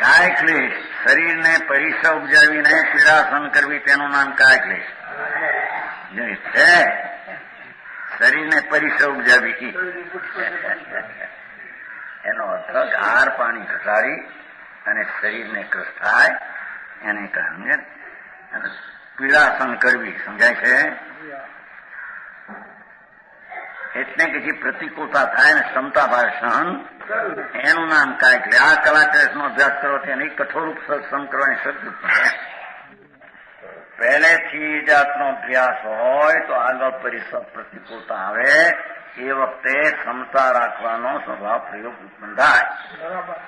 કાય ક્લેશ શરીરને પરિસ ઉપજાવીને પીડા સહન કરવી તેનું નામ કાય ક્લેશ છે. શરીરને પરિસ ઉપજાવી એનો અર્થ આહાર પાણી ઘટાડી અને શરીરને કષ્ટ થાય એને કારણે પીડા સહન કરવી સમજાય છે. એટલે કે જે પ્રતિકૂળતા થાય ને ક્ષમતા ભાવે સહન એનું નામ કાય કે આ કલાક્લેશ નો અભ્યાસ કરો તેને કઠોર સહન કરવાની શક્તિ પહેલેથી જાતનો અભ્યાસ હોય તો આગળ પરિસર પ્રતિકૂળતા આવે એ વખતે ક્ષમતા રાખવાનો સ્વભાવ પ્રયોગ ઉત્પન્ન થાય.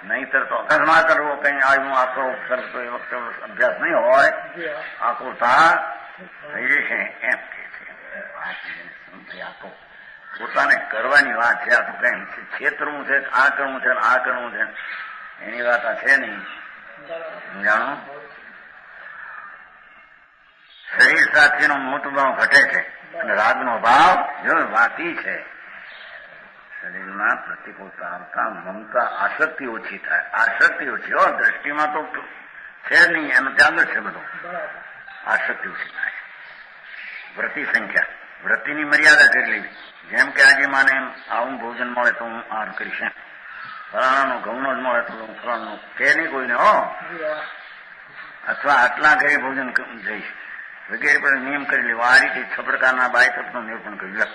નહીતર તો અકસ્માત કરવો કઈ આજનો આકરો ઉપસર્ગ તો એ વખતે અભ્યાસ નહીં હોય આકુરતા થઈ જશે એમ કે છે. આખો પોતાને કરવાની વાત છે. આ તો કઈ છેતરવું છે આ કરવું છે આ કરવું છે એની વાત આ છે નહીં. જાણો શરીર સાથેનો મોટભાવ ઘટે છે અને રાગનો ભાવ જો વાતી છે. શરીરમાં પ્રતિકૂળતા આવતા મમતા આસક્તિ ઓછી થાય. આસક્તિ ઓછી હો દ્રષ્ટિમાં તો છે જ નહીં એનો ત્યાગ જ છે બધો. આસક્તિ ઓછી થાય. વ્રતિ સંખ્યા વ્રતિની મર્યાદા કરી લેવી. જેમ કે આજે માને આવું ભોજન મળે તો હું આર કરીશ ફલાણાનો ઘઉંનો જ મળે તો હું ફલાણાનો કે નહીં કોઈને હો અથવા આટલા ઘરે ભોજન જઈશ વગેરે પણ નિયમ કરી લેવો. આ રીતે છ પ્રકારના બાહ્ય તત્વનું નિરૂપણ કર્યું.